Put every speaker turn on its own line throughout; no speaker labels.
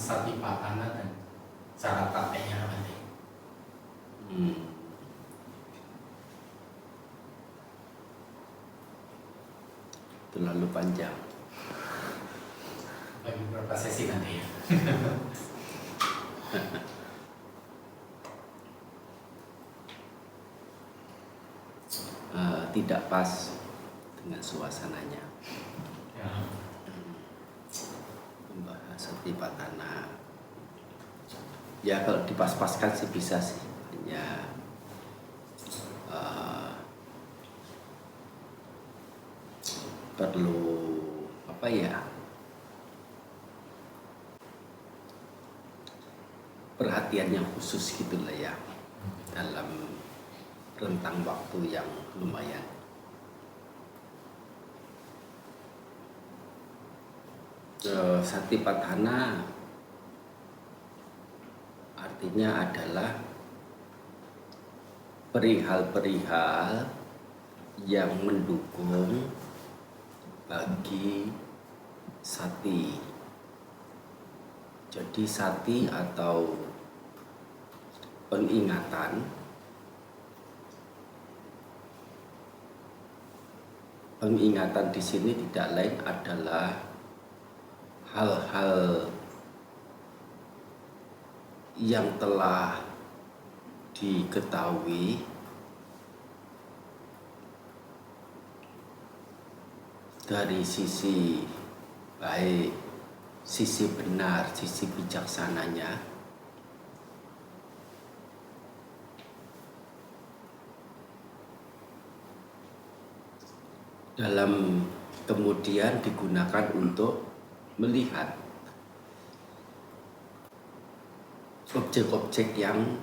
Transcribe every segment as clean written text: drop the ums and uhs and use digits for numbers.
satipatthana dan cara prakteknya nanti.
Terlalu panjang.
Bagi beberapa sesi nanti ya.
Tidak pas dengan suasananya.
Ya.
Membahas satipatthana. Ya kalau dipas-paskan sih bisa sih. Hanya perlu apa ya? Perhatian yang khusus gitulah ya dalam rentang waktu yang lumayan. Satipatthana artinya adalah perihal-perihal yang mendukung bagi sati. Jadi sati atau peningatan di sini tidak lain adalah hal-hal yang telah diketahui dari sisi baik, sisi benar, sisi bijaksananya, dalam kemudian digunakan untuk melihat objek-objek yang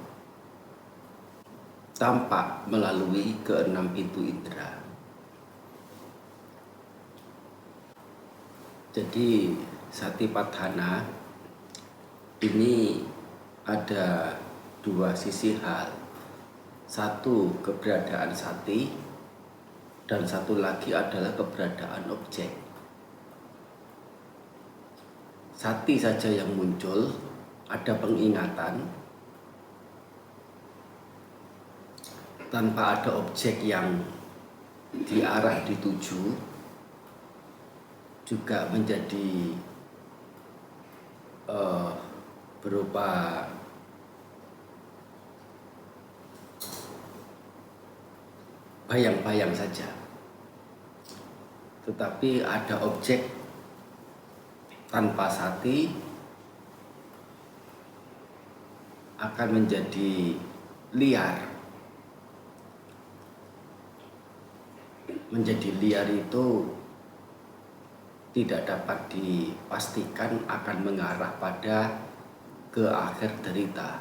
tampak melalui keenam pintu indera. Jadi satipatthana ini ada dua sisi hal. Satu keberadaan sati dan satu lagi adalah keberadaan objek. Sati saja yang muncul, ada pengingatan tanpa ada objek yang diarah dituju, juga menjadi berupa bayang-bayang saja. Tetapi ada objek tanpa sati akan menjadi liar. Menjadi liar itu tidak dapat dipastikan akan mengarah pada ke akhir derita.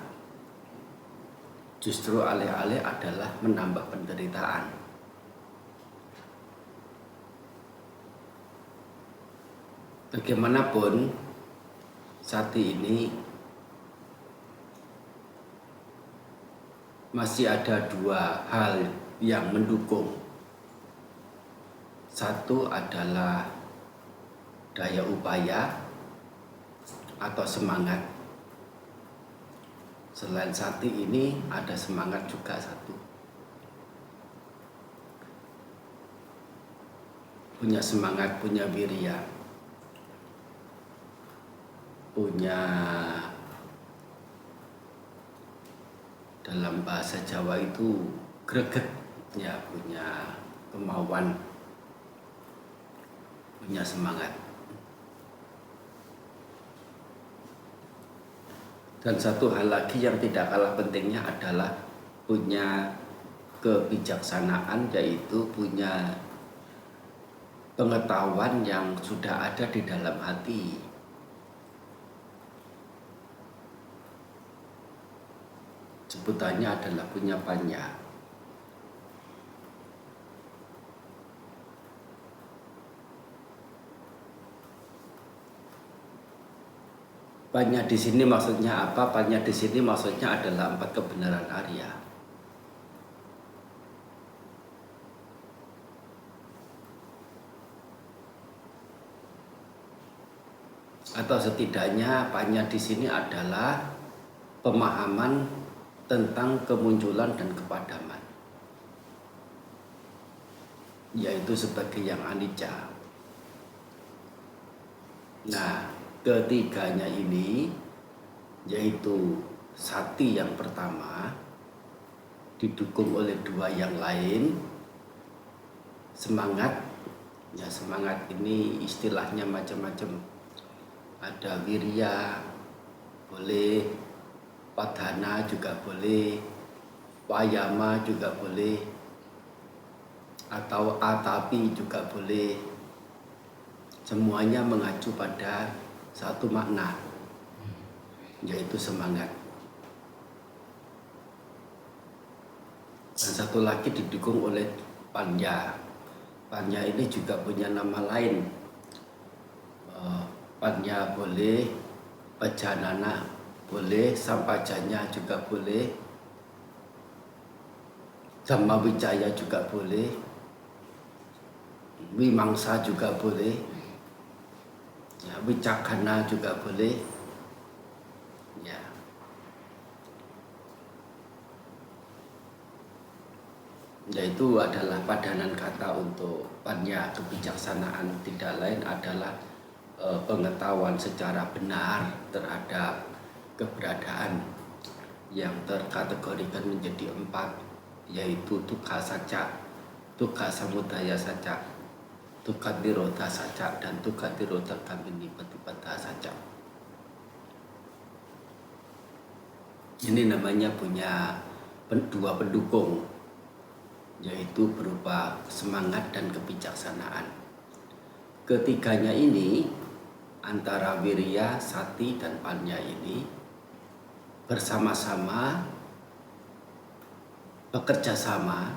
Justru alih-alih adalah menambah penderitaan. Bagaimanapun sati ini masih ada dua hal yang mendukung. Satu adalah daya upaya atau semangat. Selain sati ini ada semangat juga satu. Punya semangat, punya wirya, punya, dalam bahasa Jawa itu greget, ya, punya kemauan, punya semangat. Dan satu hal lagi yang tidak kalah pentingnya adalah punya kebijaksanaan, yaitu punya pengetahuan yang sudah ada di dalam hati. Sebutannya adalah punya panya. Panya di sini maksudnya apa? Panya di sini maksudnya adalah 4 kebenaran Arya. atau setidaknya Panya di sini adalah pemahaman tentang kemunculan dan kepadaman, yaitu sebagai yang anicca. Nah, ketiganya ini yaitu sati yang pertama didukung oleh dua yang lain. Semangat, ya semangat ini istilahnya macam-macam. Ada wirya, boleh, padhana juga boleh, wayama juga boleh, atau atapi juga boleh. Semuanya mengacu pada satu makna, yaitu semangat. Dan satu lagi didukung oleh panya. Panya ini juga punya nama lain. Panya boleh, pajanana boleh, sampajanya juga boleh, dhamma wicaya juga boleh, wimangsa juga boleh, ya, wicakkhana juga boleh, ya. Yaitu adalah padanan kata untuk panya, kebijaksanaan, tidak lain adalah pengetahuan secara benar terhadap keberadaan yang terkategorikan menjadi 4, yaitu dukkha sacca, dukkha samudaya sacca, dukkha nirodha sacca, dan dukkha nirodha gamini patipada sacca. Ini namanya punya dua pendukung, yaitu berupa semangat dan kebijaksanaan. Ketiganya ini antara wirya, sati, dan panya ini bersama-sama bekerja sama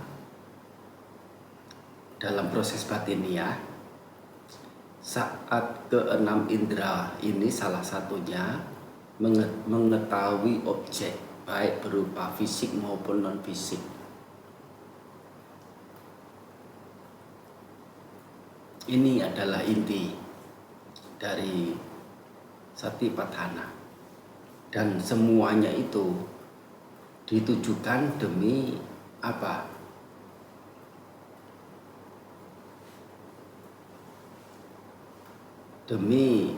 dalam proses batiniah saat keenam indera ini salah satunya mengetahui objek baik berupa fisik maupun non fisik. Ini adalah inti dari Satipatthana, dan semuanya itu ditujukan demi apa? Demi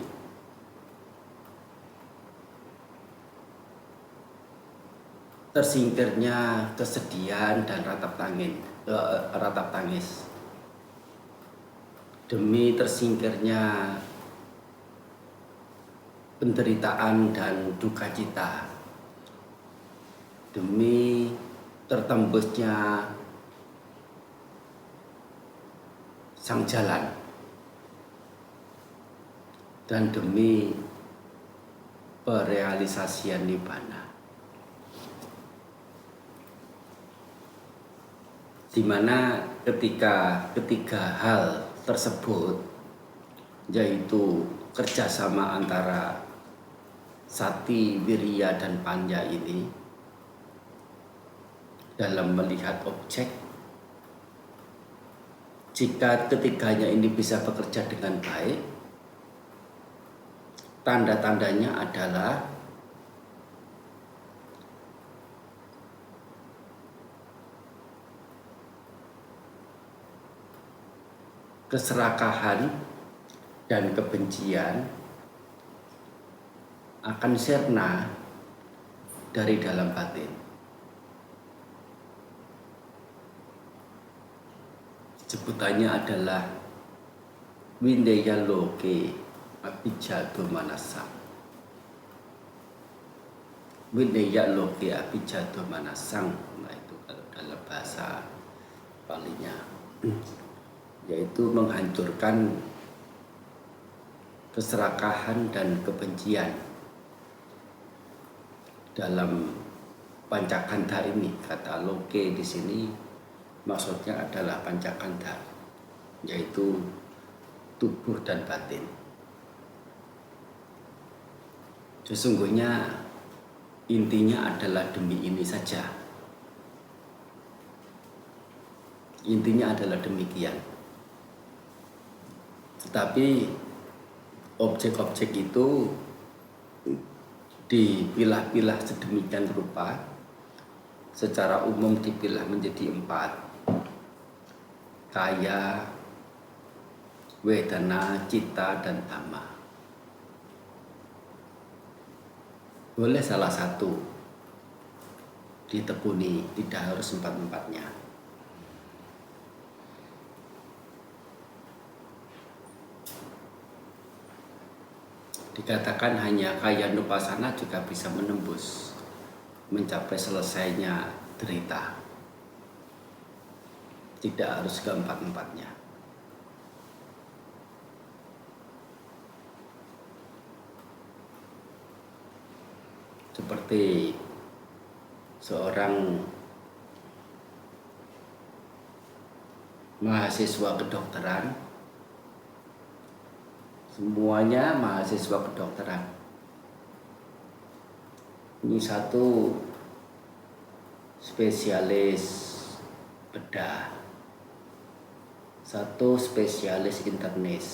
tersingkirnya kesedihan dan ratap tangis, demi tersingkirnya penderitaan dan duka cita, demi tertembusnya sang jalan, dan demi perealisasian nibbana, di mana ketika ketiga hal tersebut, yaitu kerjasama antara sati, wirya, dan panya ini dalam melihat objek, jika ketiganya ini bisa bekerja dengan baik, tanda-tandanya adalah keserakahan dan kebencian akan sirna dari dalam batin. Sebutannya adalah windeya loke abijja domanassa. Windeya loke abijja domanassang, nah itu kalau dalam bahasa Palinya, yaitu menghancurkan keserakahan dan kebencian dalam pancakandha ini. Kata loke di sini maksudnya adalah pancakandha, yaitu tubuh dan batin. Sesungguhnya intinya adalah demi ini saja. Intinya adalah demikian. Tetapi objek-objek itu dipilah-pilah sedemikian rupa, secara umum dipilah menjadi 4: kaya, wedana, cita, dan dhamma. Boleh salah satu ditekuni, tidak harus 4-4-nya. Dikatakan hanya kaya nupasana juga bisa menembus, mencapai selesainya derita. Tidak harus ke 4-4-nya. Seperti seorang mahasiswa kedokteran, semuanya mahasiswa kedokteran. Ini satu spesialis bedah, satu spesialis internis,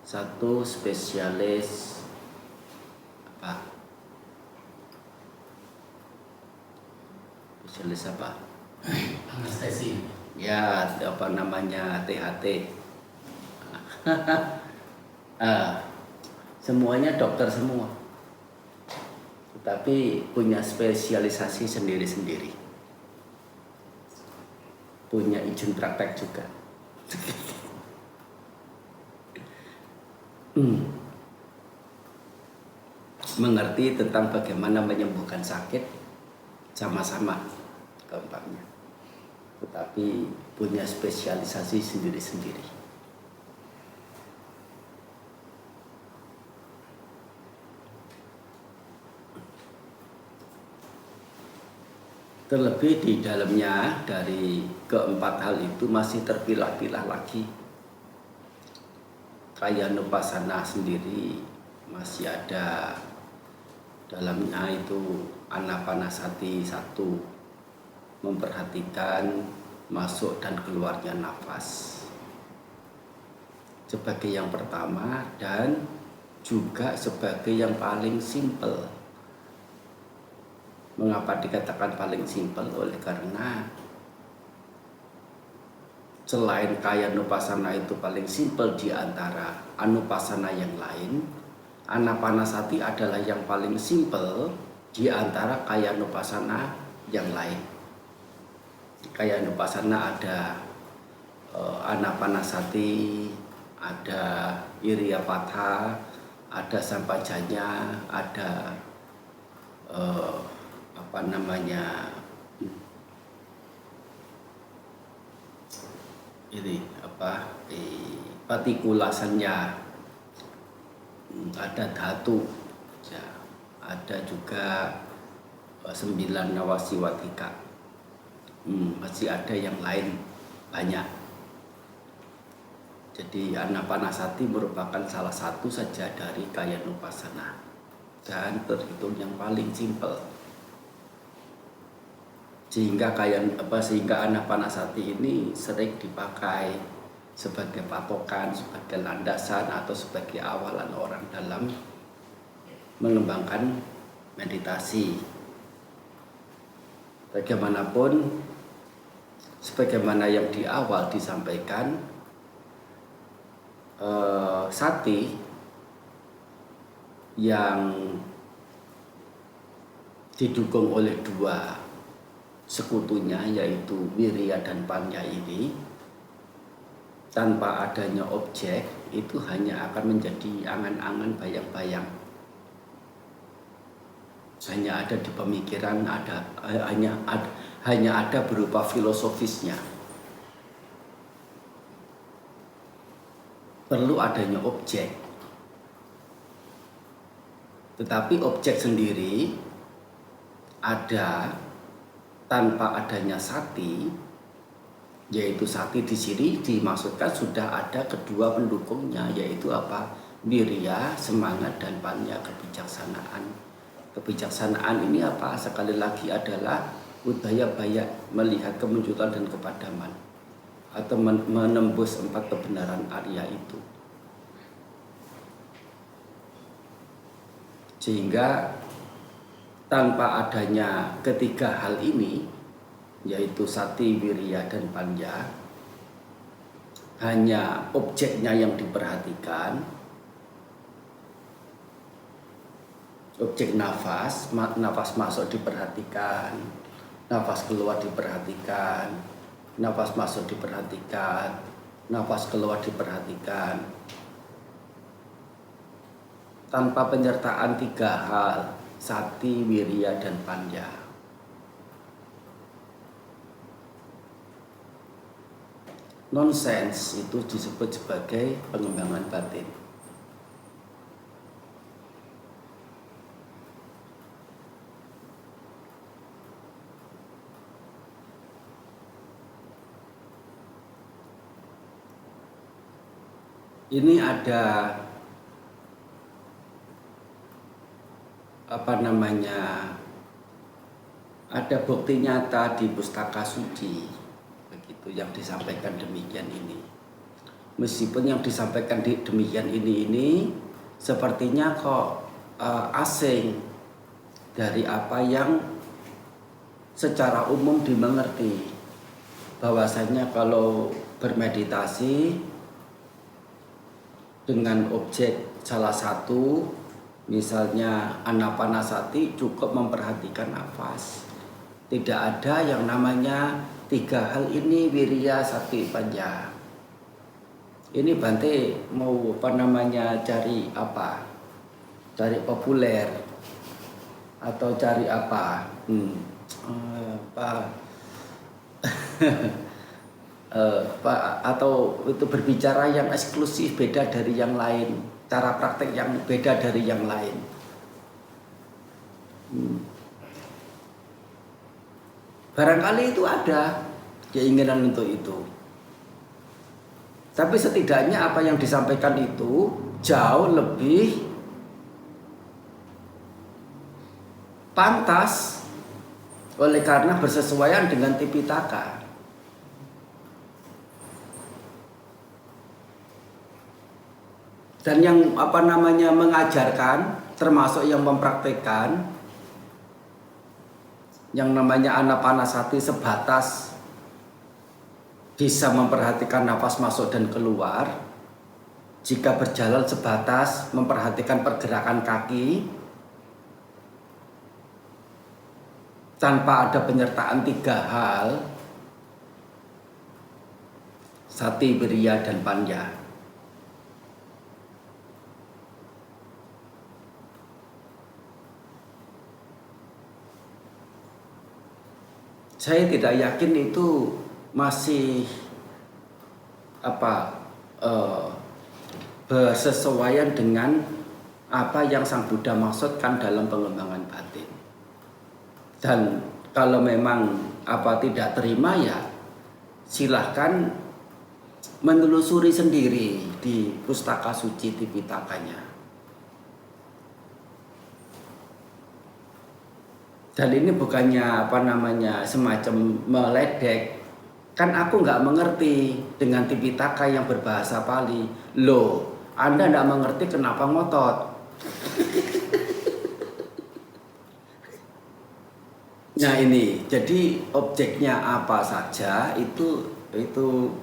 satu spesialis apa? Spesialis apa?
Anestesi.
Ya, apa namanya, THT. Semuanya dokter semua, tetapi punya spesialisasi sendiri-sendiri, punya izin praktek juga. Mengerti tentang bagaimana menyembuhkan sakit sama-sama keempatnya, tetapi punya spesialisasi sendiri-sendiri. Terlebih di dalamnya dari keempat hal itu masih terpilah-pilah lagi. Kaya nupasana sendiri masih ada dalamnya, itu anapanasati 1, memperhatikan masuk dan keluarnya nafas sebagai yang pertama dan juga sebagai yang paling simpel. Mengapa dikatakan paling simpel? Oleh karena selain kaya nupasana itu paling simpel di antara anupasana yang lain, anapanasati adalah yang paling simpel di antara kaya nupasana yang lain. Kaya nupasana ada anapanasati, ada iriyapatha, ada sampajanya, ada patikulasannya, ada dhatu, ya, ada juga 9 nawasiwatika, masih ada yang lain banyak. Jadi anapanasati merupakan salah satu saja dari kaya nupasana dan terhitung yang paling simpel. Sehingga anapanasati ini sering dipakai sebagai patokan, sebagai landasan atau sebagai awalan orang dalam mengembangkan meditasi. Bagaimanapun, sebagaimana yang di awal disampaikan, sati yang didukung oleh 2 sekutunya, yaitu wirya dan panya ini, tanpa adanya objek itu hanya akan menjadi angan-angan, bayang-bayang. Hanya ada di pemikiran, hanya ada berupa filosofisnya. Perlu adanya objek. Tetapi objek sendiri ada tanpa adanya sati, yaitu sati di sini dimaksudkan sudah ada kedua pendukungnya, yaitu apa? Wirya, semangat, dan panya, kebijaksanaan. Kebijaksanaan ini apa? Sekali lagi adalah udaya baya, melihat kemunculan dan kepadaman, atau menembus 4 kebenaran Arya itu. Sehingga tanpa adanya ketiga hal ini, yaitu sati, wirya, dan panja, hanya objeknya yang diperhatikan, objek nafas, nafas masuk diperhatikan, nafas keluar diperhatikan, nafas masuk diperhatikan, nafas keluar diperhatikan, tanpa penyertaan tiga hal, sati, wirya, dan panja. Nonsense itu disebut sebagai pengembangan batin. Ini ada ada bukti nyata di pustaka suci, begitu yang disampaikan demikian ini. Meskipun yang disampaikan demikian ini sepertinya kok asing dari apa yang secara umum dimengerti, bahwasanya kalau bermeditasi dengan objek salah satu, misalnya anapanasati, cukup memperhatikan nafas. Tidak ada yang namanya tiga hal ini, wirya, sati, panja. Ini Bante mau cari apa? Cari populer atau cari apa? Atau itu berbicara yang eksklusif, beda dari yang lain, cara praktek yang beda dari yang lain. Barangkali itu ada keinginan untuk itu, tapi setidaknya apa yang disampaikan itu jauh lebih pantas oleh karena bersesuaian dengan Tipitaka. Dan yang mengajarkan, termasuk yang mempraktekkan, yang namanya anapanasati sebatas bisa memperhatikan nafas masuk dan keluar. Jika berjalan sebatas memperhatikan pergerakan kaki tanpa ada penyertaan tiga hal, sati, wirya, dan panja. Saya tidak yakin itu masih bersesuaian dengan apa yang Sang Buddha maksudkan dalam pengembangan batin. Dan kalau memang tidak terima, ya silahkan menelusuri sendiri di pustaka suci Tipitakanya. Dan ini bukannya semacam meledek. Kan aku nggak mengerti dengan Tipitaka yang berbahasa Pali. Loh, Anda nggak mengerti kenapa ngotot? Nah ini, jadi objeknya apa saja itu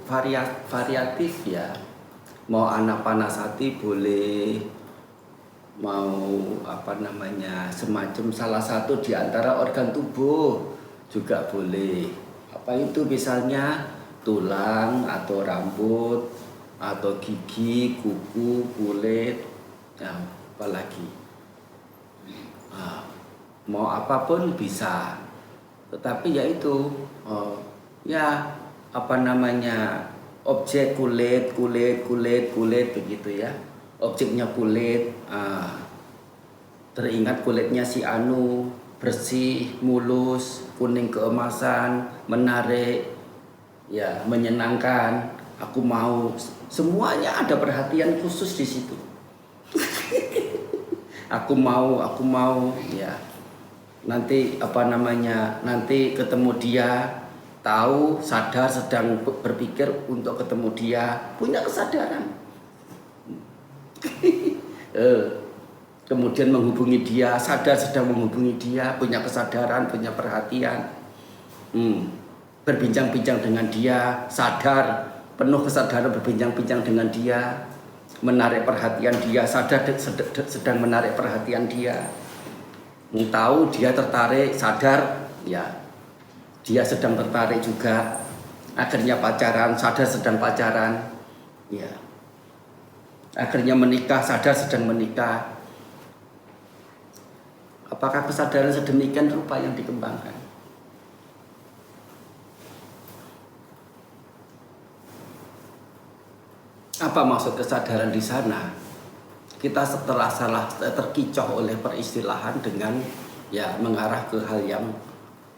variatif ya. Mau anapanasati boleh, mau semacam salah satu di antara organ tubuh juga boleh. Apa itu misalnya tulang atau rambut atau gigi, kuku, kulit, apalagi mau apapun bisa. Tetapi yaitu objek kulit begitu ya. Objeknya kulit, teringat kulitnya si Anu, bersih, mulus, kuning keemasan, menarik, ya menyenangkan. Aku mau, semuanya ada perhatian khusus di situ. aku mau, ya. Nanti nanti ketemu dia, tahu, sadar, sedang berpikir untuk ketemu dia, punya kesadaran. kemudian menghubungi dia, sadar sedang menghubungi dia, punya kesadaran, punya perhatian, berbincang-bincang dengan dia, sadar, penuh kesadaran berbincang-bincang dengan dia, menarik perhatian dia, sadar sedang menarik perhatian dia, tahu dia tertarik, sadar, ya dia sedang tertarik juga, akhirnya pacaran, sadar sedang pacaran, ya akhirnya menikah, sadar sedang menikah. Apakah kesadaran sedemikian rupa yang dikembangkan? Apa maksud kesadaran di sana? Kita setelah salah terkicau oleh peristilahan dengan ya mengarah ke hal yang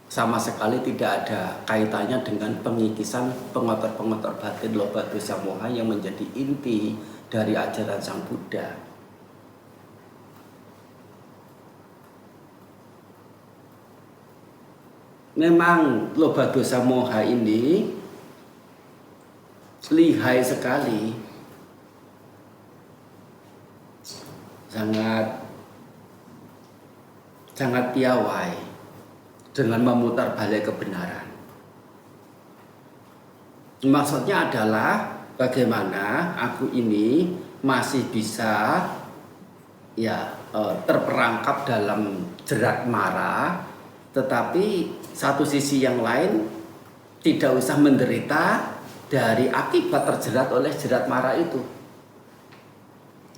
sama sekali tidak ada kaitannya dengan pengikisan pengotor-pengotor batin loba dosa moha yang menjadi inti dari ajaran Sang Buddha. Memang loba dosa moha ini lihai sekali, sangat piawai dengan memutar balik kebenaran. Maksudnya adalah bagaimana aku ini masih bisa terperangkap dalam jerat mara, tetapi satu sisi yang lain tidak usah menderita dari akibat terjerat oleh jerat mara itu.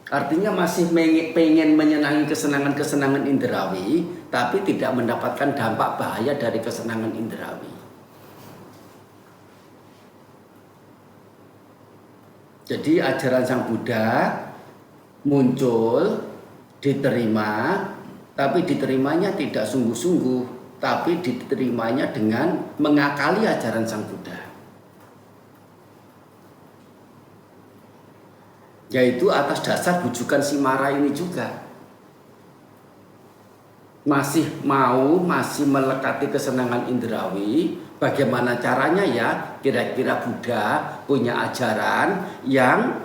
Artinya masih pengen menyenangi kesenangan-kesenangan indrawi, tapi tidak mendapatkan dampak bahaya dari kesenangan indrawi. Jadi ajaran Sang Buddha muncul, diterima, tapi diterimanya tidak sungguh-sungguh, tapi diterimanya dengan mengakali ajaran Sang Buddha, yaitu atas dasar bujukan si Mara ini juga. Masih melekati kesenangan indrawi. Bagaimana caranya ya? Kira-kira Buddha punya ajaran yang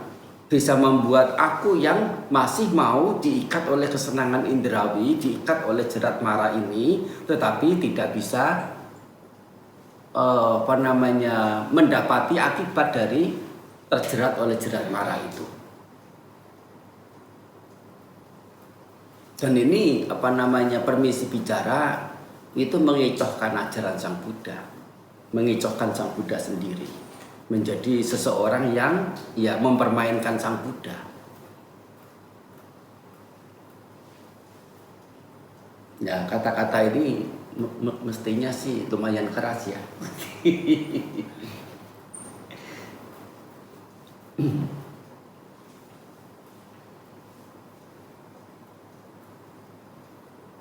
bisa membuat aku yang masih mau diikat oleh kesenangan indrawi, diikat oleh jerat mara ini, tetapi tidak bisa mendapati akibat dari terjerat oleh jerat mara itu. Dan ini permisi bicara itu mengecohkan ajaran Sang Buddha, mengecohkan Sang Buddha sendiri, menjadi seseorang yang mempermainkan Sang Buddha. Ya, kata-kata ini mestinya sih lumayan keras ya.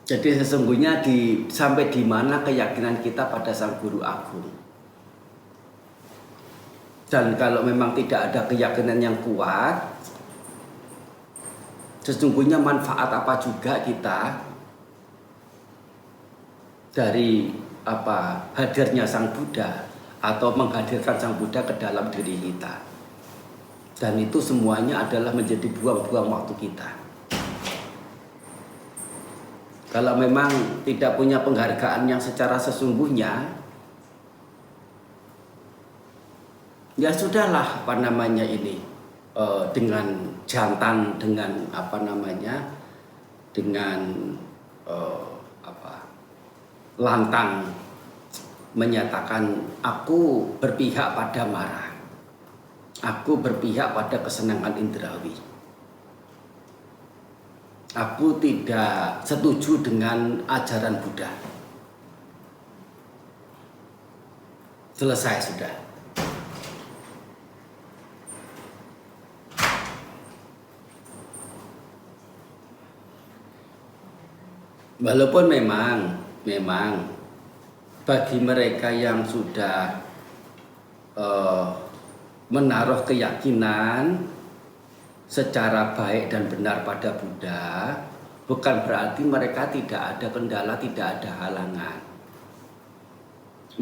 Jadi sesungguhnya sampai di mana keyakinan kita pada Sang Guru Agung. Dan kalau memang tidak ada keyakinan yang kuat, sesungguhnya manfaat apa juga kita dari hadirnya Sang Buddha atau menghadirkan Sang Buddha ke dalam diri kita. Dan itu semuanya adalah menjadi buang-buang waktu kita. Kalau memang tidak punya penghargaan yang secara sesungguhnya, ya sudahlah dengan jantan, dengan lantang menyatakan aku berpihak pada mara, aku berpihak pada kesenangan indrawi, aku tidak setuju dengan ajaran Buddha. Selesai sudah. Walaupun memang bagi mereka yang sudah menaruh keyakinan secara baik dan benar pada Buddha, bukan berarti mereka tidak ada kendala, tidak ada halangan.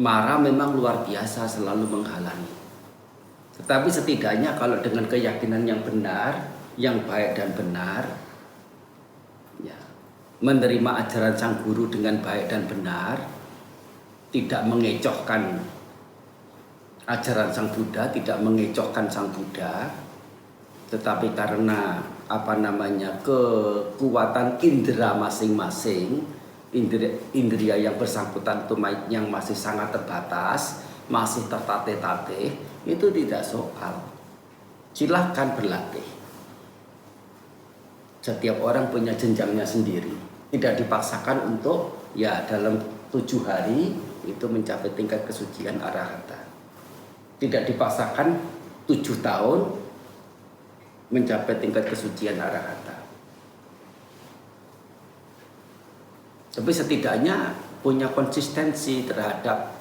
Mara memang luar biasa selalu menghalangi. Tetapi setidaknya kalau dengan keyakinan yang benar, yang baik dan benar, menerima ajaran sang guru dengan baik dan benar, tidak mengecohkan ajaran sang Buddha, tidak mengecohkan sang Buddha, tetapi karena kekuatan indera masing-masing, indera yang bersangkutan itu yang masih sangat terbatas, masih tertatih-tatih, itu tidak soal. Silahkan berlatih. Setiap orang punya jenjangnya sendiri, tidak dipaksakan untuk dalam 7 hari itu mencapai tingkat kesucian arahata. Tidak dipaksakan 7 tahun mencapai tingkat kesucian arahata. Tapi setidaknya punya konsistensi terhadap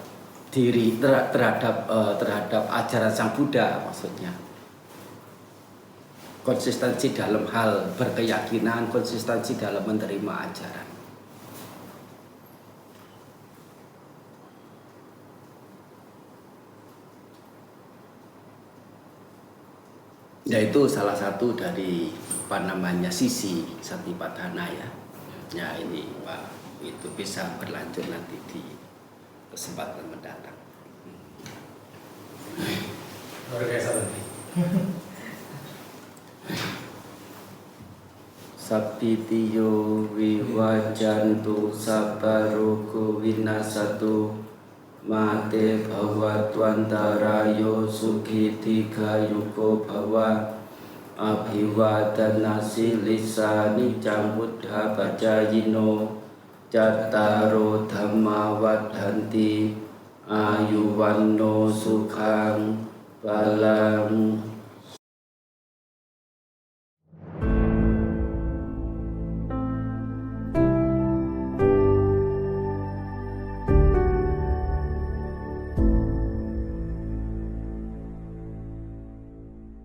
diri, terhadap ajaran sang Buddha, maksudnya konsistensi dalam hal berkeyakinan, konsistensi dalam menerima ajaran. Yaitu salah satu dari sisi Satipatthana ya. Ya ini Pak, itu bisa berlanjut nanti di kesempatan mendatang.
Luar biasa tadi.
Sapitiyo viwajantu sabarogo vinasatu mate bhavatwantarayo sukiti gayuko bhawa abhiwadana silisani cambuddha bajayino cattaro dhamma vadhanti ayuwanno sukhang balang